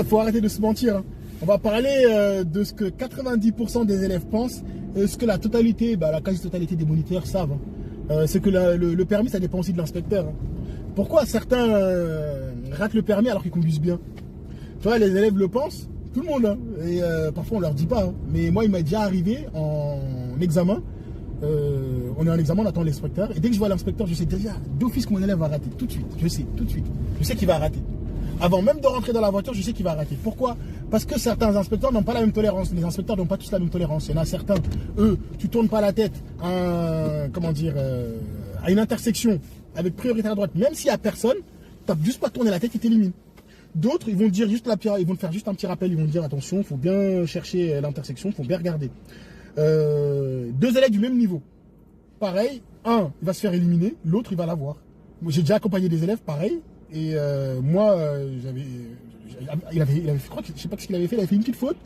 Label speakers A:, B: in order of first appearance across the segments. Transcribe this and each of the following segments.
A: Faut arrêter de se mentir. Hein. On va parler de ce que 90% des élèves pensent, et ce que la totalité, la quasi-totalité des moniteurs savent. Hein. C'est que le permis, ça dépend aussi de l'inspecteur. Hein. Pourquoi certains ratent le permis alors qu'ils conduisent bien? Tu vois, les élèves le pensent, tout le monde. Hein. Et parfois, on leur dit pas. Hein. Mais moi, il m'est déjà arrivé en examen. On est en examen, on attend l'inspecteur. Et dès que je vois l'inspecteur, je sais déjà d'office que mon élève va rater. Tout de suite. Je sais, tout de suite. Je sais qu'il va rater. Avant même de rentrer dans la voiture, je sais qu'il va rater. Pourquoi? Parce que certains inspecteurs n'ont pas la même tolérance. Les inspecteurs n'ont pas tous la même tolérance. Il y en a certains, eux, tu tournes pas la tête à, à une intersection avec priorité à droite, même s'il n'y a personne, tu n'as juste pas tourné la tête, ils t'éliminent. D'autres, ils vont te dire juste ils vont te faire juste un petit rappel, ils vont te dire attention, il faut bien chercher l'intersection, il faut bien regarder. Deux élèves du même niveau. Pareil, un, il va se faire éliminer, l'autre, il va l'avoir. J'ai déjà accompagné des élèves, pareil. Et moi, il avait, je crois que je sais pas ce qu'il avait fait, il avait fait une petite faute.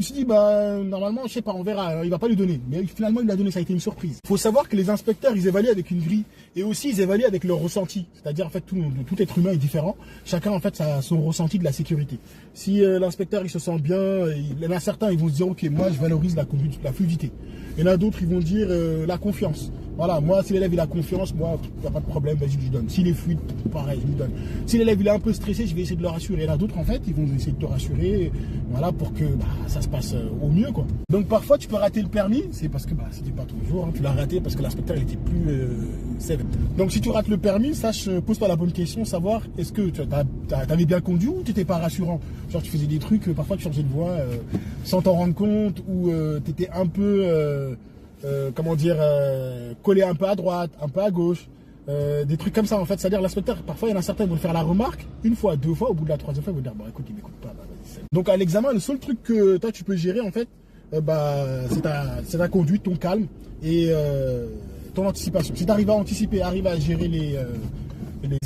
A: Je me suis dit, normalement, je sais pas, on verra, il va pas lui donner. Mais finalement, il l'a donné, ça a été une surprise. Il faut savoir que les inspecteurs, ils évaluent avec une grille. Et aussi, ils évaluent avec leur ressenti. C'est-à-dire, en fait, tout être humain est différent. Chacun, en fait, a son ressenti de la sécurité. Si l'inspecteur, il se sent bien, il y en a certains, ils vont se dire, ok, moi, je valorise la fluidité. Il y en a d'autres, ils vont dire la confiance. Voilà, moi, si l'élève il a confiance, moi, il n'y a pas de problème, vas-y, je lui donne. S'il est fluide, pareil, je lui donne. Si l'élève il est un peu stressé, je vais essayer de le rassurer. Il y en a d'autres, en fait, ils vont essayer de te rassurer, voilà, pour que ça se passe au mieux, quoi. Donc, parfois, tu peux rater le permis, c'est parce que c'était pas ton jour, hein, tu l'as raté parce que l'inspecteur, il était plus sévère. Donc, si tu rates le permis, sache, pose-toi la bonne question, savoir est-ce que tu avais bien conduit ou tu n'étais pas rassurant. Genre, tu faisais des trucs, parfois, tu changeais de voie sans t'en rendre compte, ou tu étais un peu. Coller un peu à droite, un peu à gauche, des trucs comme ça en fait. C'est-à-dire l'inspecteur, parfois il y en a certains qui vont faire la remarque une fois, deux fois, au bout de la troisième fois, ils vont dire bon écoute, il m'écoute pas. Donc à l'examen, le seul truc que toi tu peux gérer en fait, c'est ta conduite, ton calme et ton anticipation. Si tu arrives à anticiper, arrives à gérer les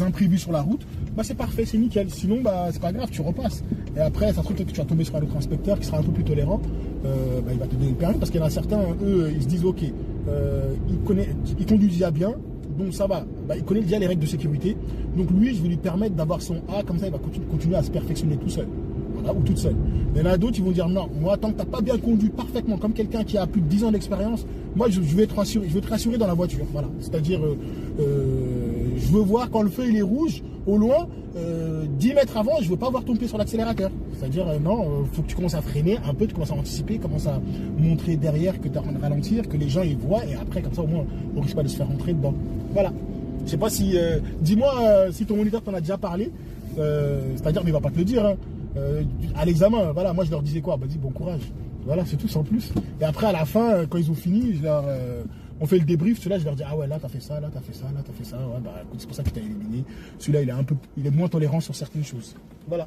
A: imprévus sur la route, c'est parfait, c'est nickel. Sinon, c'est pas grave, tu repasses. Et après, ça se trouve que tu vas tomber sur un autre inspecteur qui sera un peu plus tolérant. Il va te donner le permis parce qu'il y en a certains, eux, ils se disent ok, il conduit déjà bien, donc ça va. Il connaît déjà les règles de sécurité. Donc lui, je vais lui permettre d'avoir son A, comme ça, il va continuer à se perfectionner tout seul. Voilà, ou toute seule. Il y en a d'autres, ils vont dire non, moi, tant que tu n'as pas bien conduit parfaitement, comme quelqu'un qui a plus de 10 ans d'expérience, moi, je vais te rassurer dans la voiture. Voilà. C'est-à-dire, je veux voir quand le feu il est rouge, au loin, 10 mètres avant, je veux pas voir ton pied sur l'accélérateur. C'est-à-dire, non, faut que tu commences à freiner un peu, tu commences à anticiper, commences à montrer derrière que tu es en train de ralentir, que les gens ils voient, et après, comme ça, au moins, on risque pas de se faire rentrer dedans. Voilà. Je sais pas si. Dis-moi si ton moniteur t'en a déjà parlé, c'est-à-dire, mais il va pas te le dire, hein. À l'examen, voilà, moi je leur disais quoi? Dis bon courage. Voilà, c'est tout sans plus. Et après, à la fin, quand ils ont fini, on fait le débrief. Celui-là, je leur dis ah ouais, là t'as fait ça, là t'as fait ça, là t'as fait ça. Ouais, écoute, c'est pour ça que tu t'as éliminé. Celui-là, il est moins tolérant sur certaines choses. Voilà.